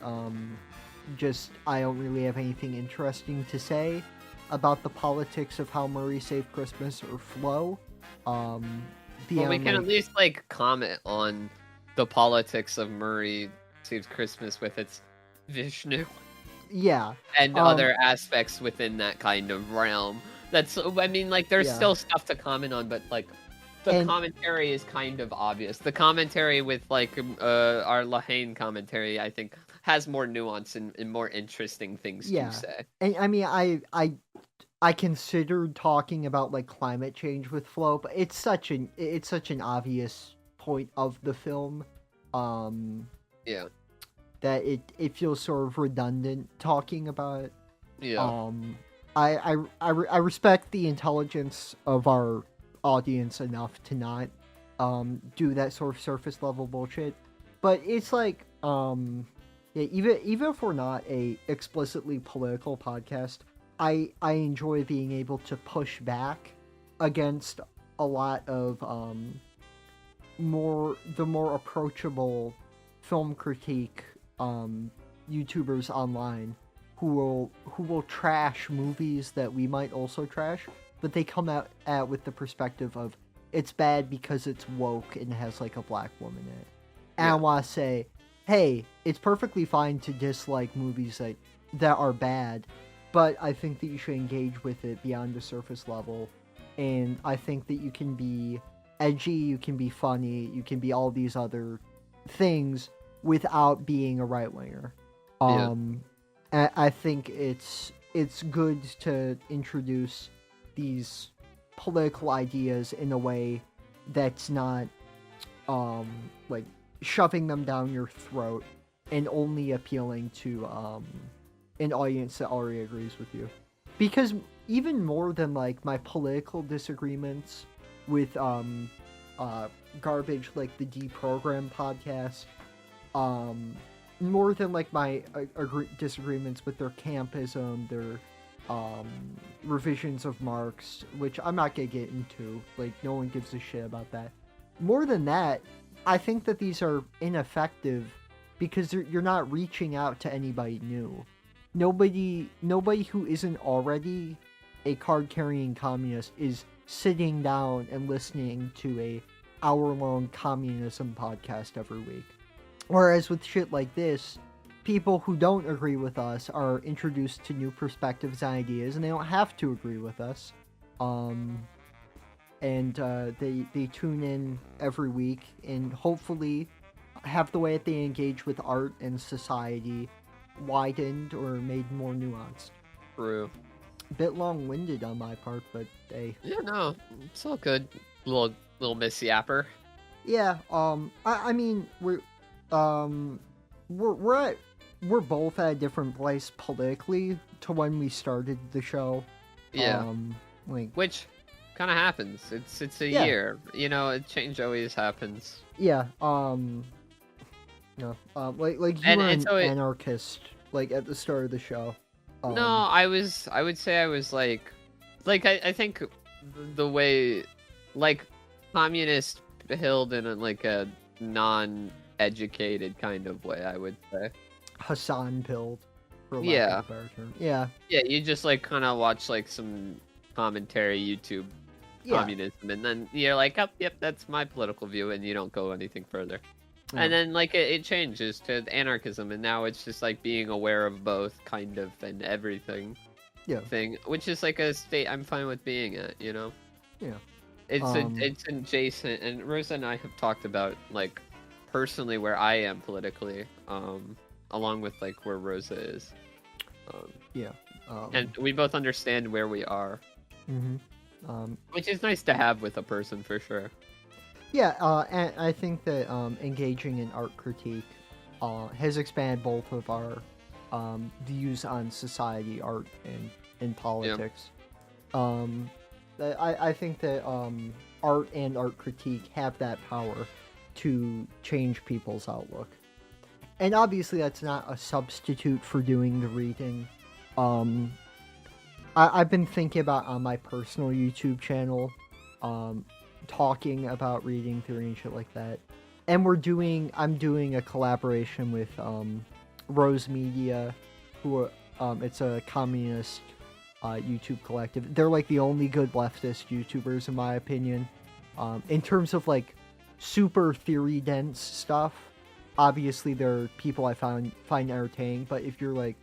just I don't really have anything interesting to say about the politics of how Murray Saved Christmas or Flow. Well, we can at least like comment on the politics of Murray Saves Christmas with its Vishnu. Yeah. And other aspects within that kind of realm. That's, I mean, like, there's still stuff to comment on, but, like, the commentary is kind of obvious. The commentary with, like, our Lahane commentary, I think, has more nuance and more interesting things to say. And, I mean, I considered talking about, like, climate change with Flo, but it's such an obvious point of the film. Yeah. That it feels sort of redundant talking about it. Yeah. I respect the intelligence of our audience enough to not do that sort of surface level bullshit. But it's like even if we're not a explicitly political podcast, I enjoy being able to push back against a lot of more approachable film critique YouTubers online who will trash movies that we might also trash, but they come at with the perspective of it's bad because it's woke and has like a black woman in it. And I want to say, hey, it's perfectly fine to dislike movies that are bad, but I think that you should engage with it beyond the surface level. And I think that you can be edgy, you can be funny, you can be all these other things without being a right-winger. I think it's good to introduce these political ideas in a way that's not like shoving them down your throat and only appealing to an audience that already agrees with you. Because even more than like my political disagreements with garbage like the Deprogram podcast, more than like my disagreements with their campism, their revisions of Marx, which I'm not gonna get into, like no one gives a shit about that. More than that, I think that these are ineffective because you're not reaching out to anybody new. Nobody who isn't already a card-carrying communist is sitting down and listening to a hour-long communism podcast every week. Whereas with shit like this, people who don't agree with us are introduced to new perspectives and ideas, and they don't have to agree with us. They tune in every week and hopefully have the way that they engage with art and society widened or made more nuanced. True. A bit long-winded on my part, but hey. Yeah, no, it's all good. Little Miss Yapper. Yeah. I mean, we're both at a different place politically to when we started the show. Yeah. Which kind of happens. It's a year. You know, change always happens. Yeah. Like you were an anarchist like at the start of the show. No, I would say I was like I think the way, like, communist pilled in a non-educated kind of way, I would say. Hassan pilled, for lack Yeah. of a better term. Yeah. Yeah, you just like kind of watch like some commentary YouTube Yeah. communism, and then you're like, oh, yep, that's my political view, and you don't go anything further. Yeah. And then like it changes to anarchism, and now it's just like being aware of both, kind of, and everything. Yeah. Thing, which is like a state I'm fine with being at, you know. Yeah. It's adjacent, and Rosa and I have talked about like personally where I am politically, along with like where Rosa is. Yeah. And we both understand where we are. Mm-hmm. Which is nice to have with a person, for sure. Yeah, and I think that engaging in art critique has expanded both of our views on society, art, and politics. I think that art and art critique have that power to change people's outlook. And obviously that's not a substitute for doing the reading. I've been thinking about on my personal YouTube channel, talking about reading theory and shit like that. And I'm doing a collaboration with Rose Media, who it's a communist YouTube collective. They're like the only good leftist YouTubers in my opinion. In terms of like super theory dense stuff, obviously there are people I find entertaining, but if you're like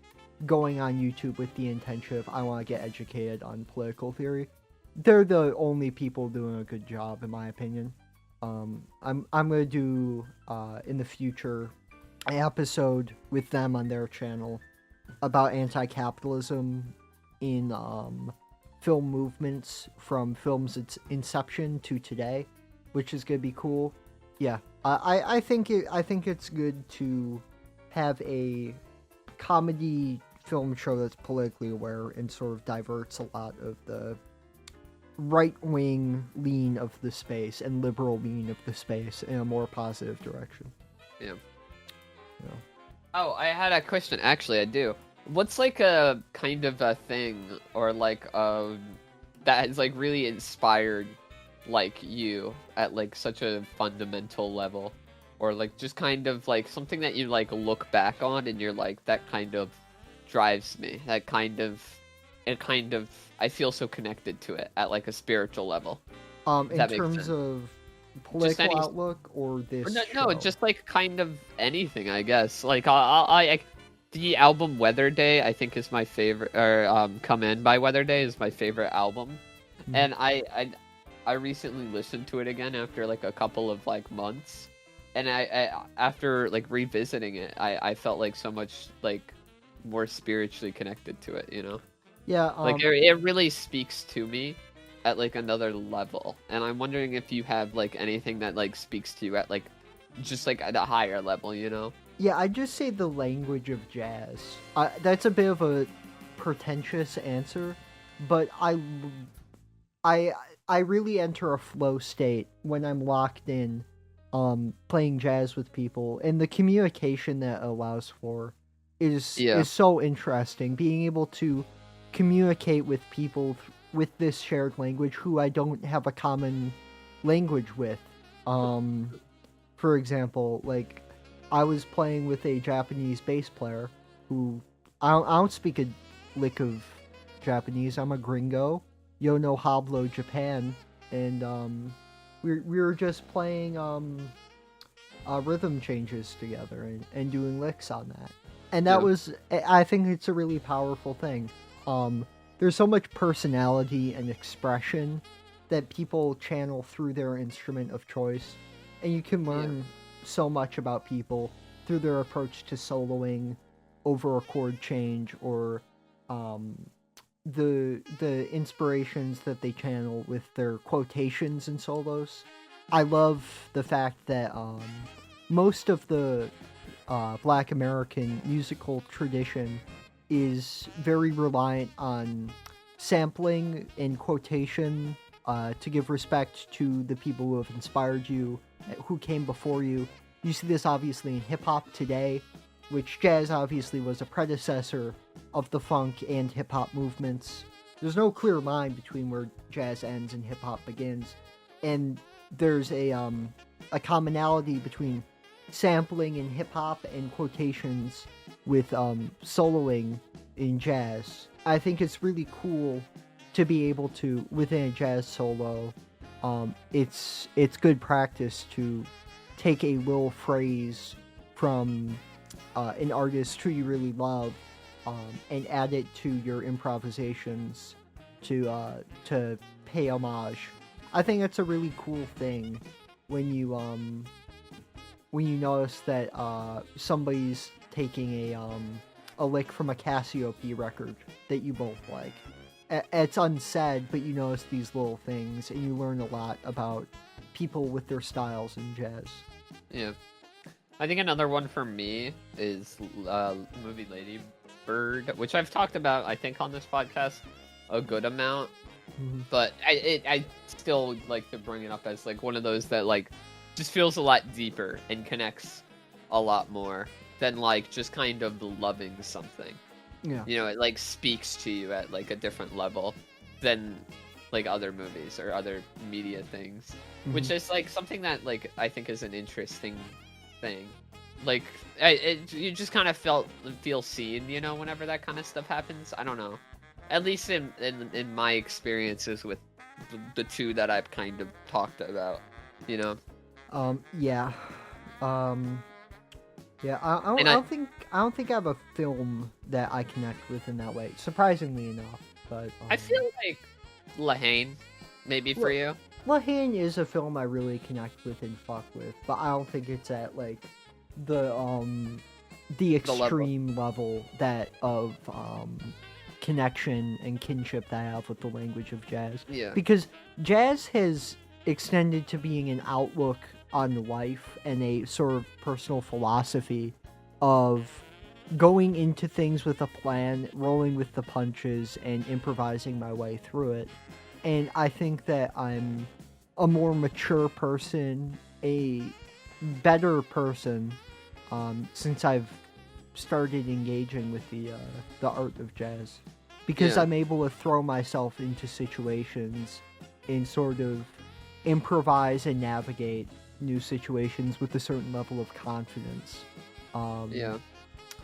going on YouTube with the intention of I want to get educated on political theory, they're the only people doing a good job in my opinion. I'm gonna do in the future an episode with them on their channel about anti-capitalism in film movements from film's inception to today, which is gonna be cool. Yeah, I think it's good to have a comedy film show that's politically aware and sort of diverts a lot of the right-wing lean of the space and liberal lean of the space in a more positive direction. Yeah. Yeah. Oh, I had a question. Actually, I do. What's like a kind of a thing, or like that has like really inspired like you at like such a fundamental level, or like just kind of like something that you like look back on and you're like, that kind of drives me. That kind of I feel so connected to it at like a spiritual level. In That makes terms sense. of political any- outlook or this No, show? just like kind of anything, I guess. Like I the album Weather Day, I think, is my favorite, or Come In by Weather Day is my favorite album. Mhm. And I recently listened to it again after like a couple of like months, and I after like revisiting it, I felt like so much like more spiritually connected to it, you know. Yeah, Like it really speaks to me at like another level, and I'm wondering if you have like anything that like speaks to you at like just like at a higher level, you know. yeah, I just say the language of jazz. That's a bit of a pretentious answer, but I really enter a flow state when I'm locked in, playing jazz with people, and the communication that allows for is so interesting. Being able to communicate with people with this shared language who I don't have a common language with. For example, like I was playing with a Japanese bass player who I don't speak a lick of Japanese. I'm a gringo. Yo no hablo Japan, and we were just playing rhythm changes together and doing licks on that. And that was, I think it's a really powerful thing. There's so much personality and expression that people channel through their instrument of choice, and you can learn so much about people through their approach to soloing over a chord change, or the inspirations that they channel with their quotations and solos. I love the fact that most of the Black American musical tradition is very reliant on sampling and quotation to give respect to the people who have inspired you, who came before you. You see this obviously in hip-hop today, which jazz obviously was a predecessor of the funk and hip-hop movements. There's no clear line between where jazz ends and hip-hop begins, and there's a commonality between sampling in hip-hop and quotations with soloing in jazz. I think it's really cool to be able to, within a jazz solo, it's good practice to take a little phrase from an artist who you really love and add it to your improvisations to pay homage. I think that's a really cool thing when you notice that somebody's taking a lick from a Cassiope record that you both like. It's unsaid, but you notice these little things, and you learn a lot about people with their styles in jazz. Yeah. I think another one for me is movie Lady Bird, which I've talked about, I think, on this podcast a good amount. Mm-hmm. But I still like to bring it up as like one of those that like just feels a lot deeper and connects a lot more than like just kind of loving something. Yeah. You know, it like speaks to you at like a different level than like other movies or other media things, which is like something that like I think is an interesting thing. Like you just kind of feel seen, you know, whenever that kind of stuff happens. I don't know. At least in my experiences with the two that I've kind of talked about, you know. Yeah. Yeah, I don't think I have a film that I connect with in that way. Surprisingly enough, but I feel like Lahane, maybe for you. Lahane is a film I really connect with and fuck with, but I don't think it's at like the extreme level that of connection and kinship that I have with the language of jazz. Yeah. Because jazz has extended to being an outlook on life and a sort of personal philosophy of going into things with a plan, rolling with the punches, and improvising my way through it. And I think that I'm a more mature person, a better person, since I've started engaging with the art of jazz. Because I'm able to throw myself into situations and sort of improvise and navigate new situations with a certain level of confidence.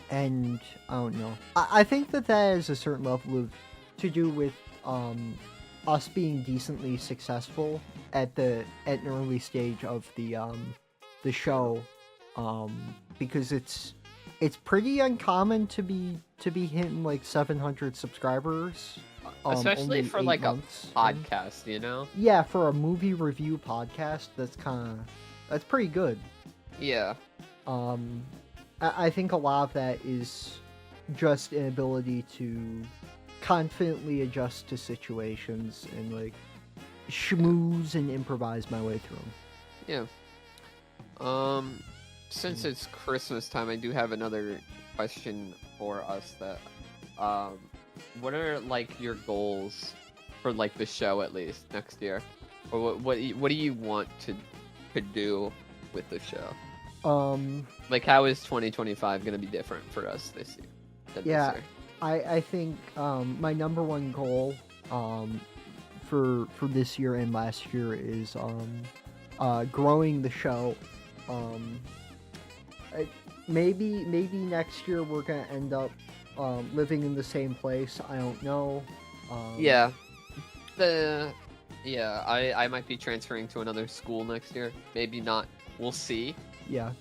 And I don't know. I think that has a certain level of to do with us being decently successful at an early stage of the show, because it's pretty uncommon to be hitting like 700 subscribers. Especially for like months, a podcast, you know? Yeah, for a movie review podcast, that's pretty good. Yeah. I think a lot of that is just an ability to confidently adjust to situations and like schmooze and improvise my way through them. Yeah. Since it's Christmas time, I do have another question for us that, what are like your goals for like the show at least next year, or what do you want to do with the show? Like how is 2025 gonna be different for us this year? This year? I think my number one goal for this year and last year is growing the show. Maybe next year we're gonna end up living in the same place. I don't know. I might be transferring to another school next year. Maybe not. We'll see. Yeah.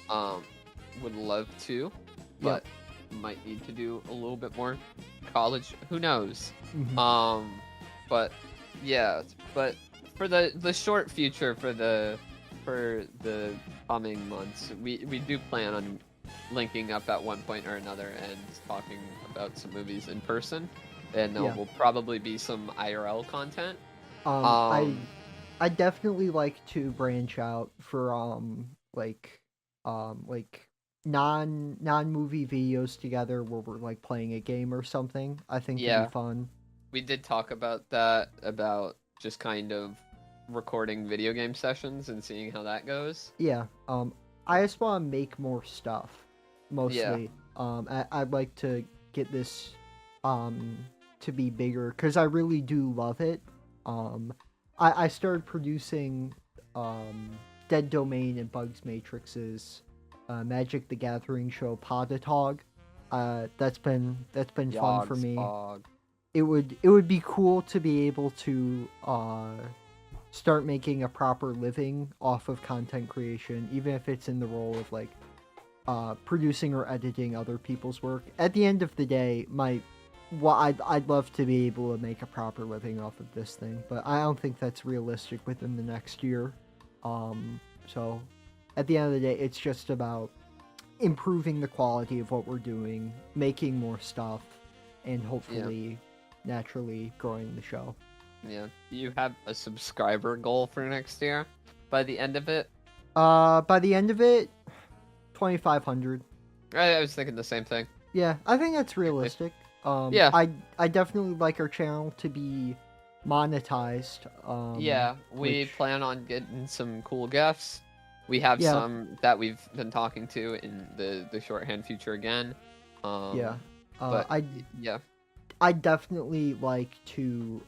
Would love to, but might need to do a little bit more college. Who knows? Mm-hmm. But for the short future, for the coming months, we do plan on linking up at one point or another and talking about some movies in person, and there will probably be some IRL content. I definitely like to branch out for like non-movie videos together where we're like playing a game or something. I think it'd be fun. We did talk about that, about just kind of recording video game sessions and seeing how that goes. Yeah. I just want to make more stuff, mostly. I'd like to get this to be bigger because I really do love it. I started producing Dead Domain and Bugs Matrix's Magic the Gathering show Podatog. That's been fun for me. It would be cool to be able to start making a proper living off of content creation, even if it's in the role of like producing or editing other people's work. At the end of the day, I'd love to be able to make a proper living off of this thing, but I don't think that's realistic within the next year. So at the end of the day, it's just about improving the quality of what we're doing, making more stuff, and hopefully naturally growing the show. Yeah. You have a subscriber goal for next year by the end of it? By the end of it, 2,500. I was thinking the same thing. Yeah, I think that's realistic. Yeah. I definitely like our channel to be monetized. Yeah, we plan on getting some cool guests. We have some that we've been talking to in the shorthand future again. But I'd definitely like to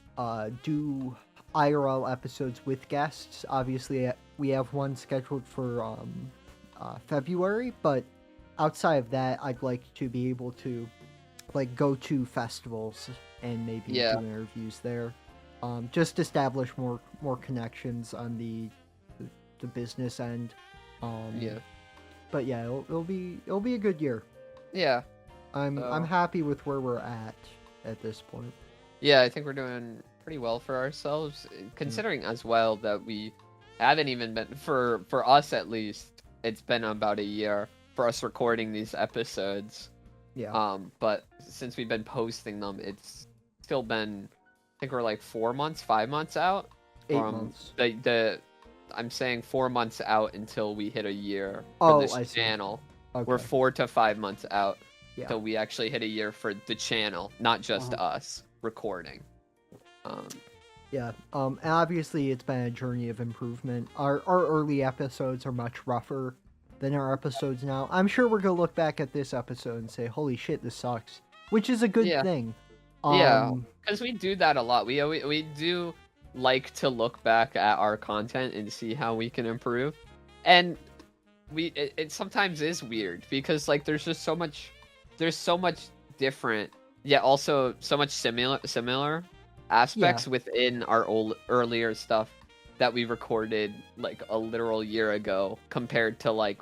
do IRL episodes with guests. Obviously, we have one scheduled for February, but outside of that, I'd like to be able to like go to festivals and maybe do interviews there. Just establish more connections on the business end. But yeah, it'll be a good year. Yeah. I'm happy with where we're at this point. Yeah, I think we're doing pretty well for ourselves, considering as well that we haven't even been for us at least. It's been about a year for us recording these episodes. Yeah. But since we've been posting them, it's still been, I think we're like 4 months, 5 months out. 8 months. I'm saying 4 months out until we hit a year for this channel. Okay. We're 4 to 5 months out Yeah. we actually hit a year for the channel, not just us recording. Yeah. And obviously it's been a journey of improvement. Our early episodes are much rougher than our episodes now. I'm sure we're gonna look back at this episode and say, "Holy shit, this sucks," which is a good thing. Because we do that a lot. We do like to look back at our content and see how we can improve, and it sometimes is weird because like there's so much different yet also so much similar aspects within our earlier stuff that we recorded like a literal year ago compared to like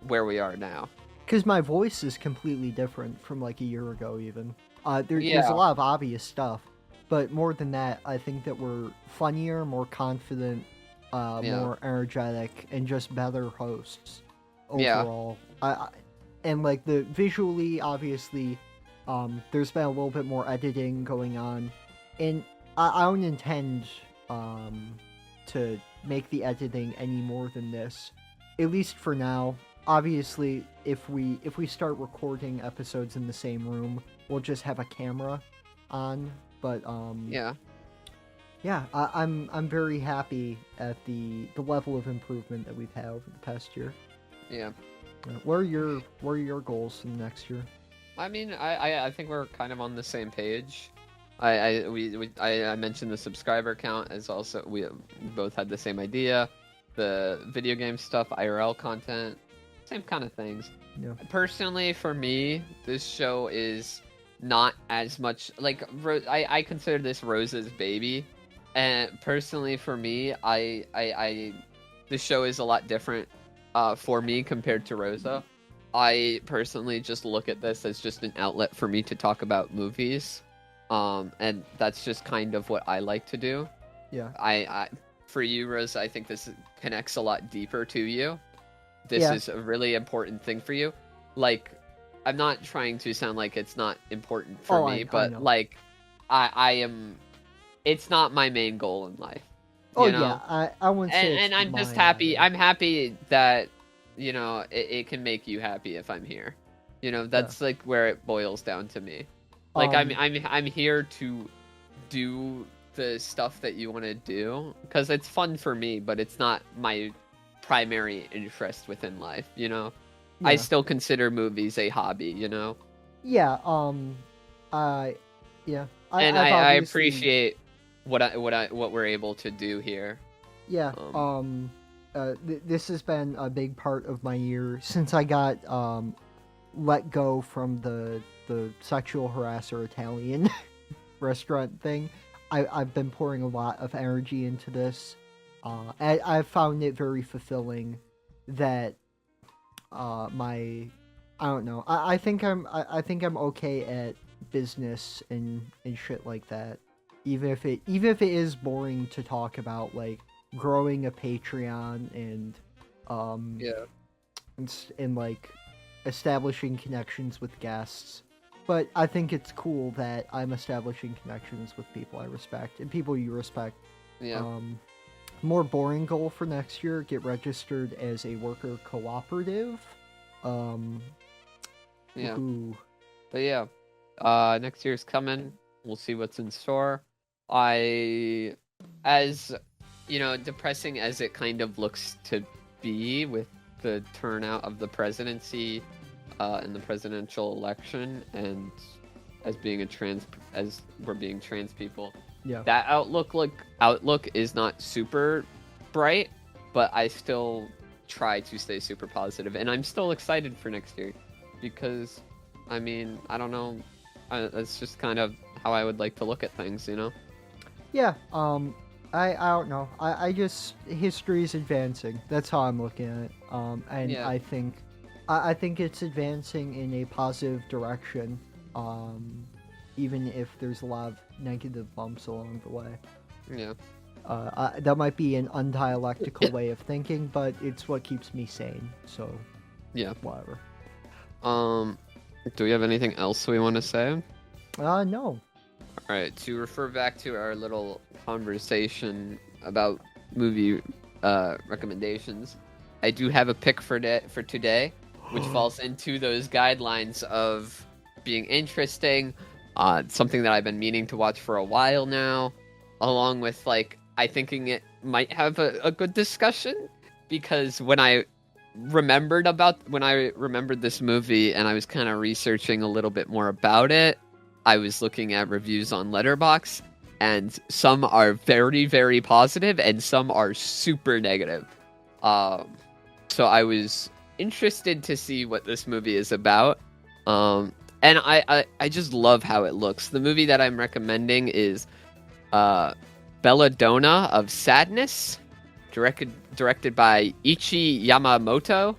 where we are now. Because my voice is completely different from like a year ago even. There's a lot of obvious stuff, but more than that, I think that we're funnier, more confident, more energetic, and just better hosts overall. And like the visually, obviously, there's been a little bit more editing going on, and I don't intend to make the editing any more than this, at least for now. Obviously, if we start recording episodes in the same room, we'll just have a camera on. But I'm very happy at the level of improvement that we've had over the past year. Yeah. What are your goals in the next year? I mean, I think we're kind of on the same page. I mentioned the subscriber count as also we both had the same idea. The video game stuff, IRL content, same kind of things. Yeah. Personally, for me, this show is not as much like I consider this Rosa's baby, and personally for me, the show is a lot different for me compared to Rosa. I personally just look at this as just an outlet for me to talk about movies. And that's just kind of what I like to do. Yeah. I for you, Rose, I think this connects a lot deeper to you. This is a really important thing for you. Like, I'm not trying to sound like it's not important for me, but like, I am. It's not my main goal in life. You know? I wouldn't say. And I'm just happy. I'm happy that it can make you happy if I'm here. That's like where it boils down to me. Like I'm here to do the stuff that you want to do because it's fun for me, but it's not my primary interest within life. I Yeah. still consider movies a hobby, you know. Yeah. Yeah. And I've I obviously- appreciate what we're able to do here. Yeah. This has been a big part of my year since I got let go from the sexual harasser Italian restaurant thing. I've been pouring a lot of energy into this. I've found it very fulfilling that I don't know. I think I'm okay at business and shit like that. Even if it is boring to talk about, like growing a Patreon and and like establishing connections with guests. But I think it's cool that I'm establishing connections with people I respect and people you respect. Yeah. More boring goal for next year: get registered as a worker cooperative. Yeah. Ooh. But yeah, next year's coming. We'll see what's in store. As you know, depressing as it kind of looks to be with the turnout of the presidency in the presidential election, and as we're being trans people, Yeah. that outlook is not super bright, but I still try to stay super positive, and I'm still excited for next year because, I mean, I don't know, that's just kind of how I would like to look at things, you know? Yeah. I don't know. I just history is advancing. That's how I'm looking at it. And Yeah. I think it's advancing in a positive direction. Even if there's a lot of negative bumps along the way. Yeah. That might be an undialectical way of thinking, but it's what keeps me sane. So, Yeah. whatever. Do we have anything else we want to say? No. All right, to refer back to our little conversation about movie recommendations, I do have a pick for today, which falls into those guidelines of being interesting, something that I've been meaning to watch for a while now, along with, like, I thinking it might have a good discussion, because when I remembered this movie and I was kind of researching a little bit more about it, I was looking at reviews on Letterboxd, and some are very, very positive, and some are super negative. So I was interested to see what this movie is about. And I just love how it looks. The movie that I'm recommending is Belladonna of Sadness, directed by Ichi Yamamoto.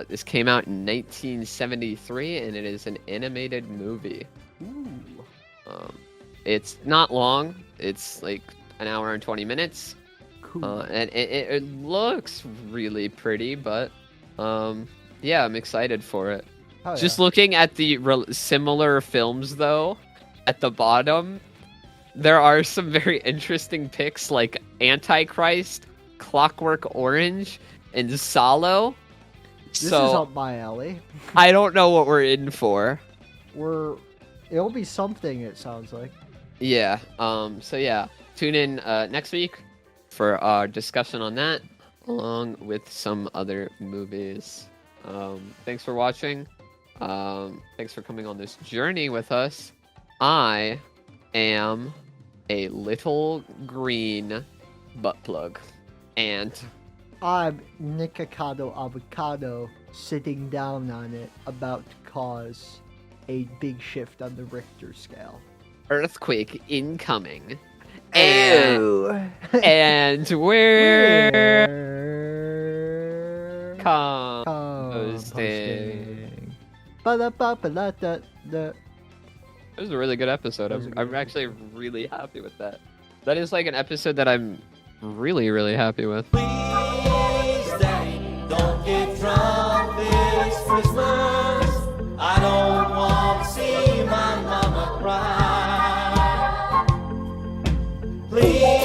This came out in 1973, and it is an animated movie. Ooh. It's not long. It's like an hour and 20 minutes. Cool. And it looks really pretty, but yeah, I'm excited for it. Oh, Just yeah. looking at the similar films, though, at the bottom, there are some very interesting picks like Antichrist, Clockwork Orange, and Solo. This is So up my alley. I don't know what we're in for. It'll be something, it sounds like. Yeah. So yeah, tune in next week for our discussion on that, along with some other movies. Thanks for watching. Thanks for coming on this journey with us. I am a little green butt plug, and I'm Nikocado Avocado sitting down on it, about to cause a big shift on the Richter scale. earthquake incoming. And, Ew. and we're Composting. Ba-da-ba-ba-da-da-da. It was a really good episode. That was a good I'm actually really happy with that. That is like an episode that I'm really, really happy with. Please, Daddy, don't get drunk this Christmas. I don't want to see my mama cry. Please.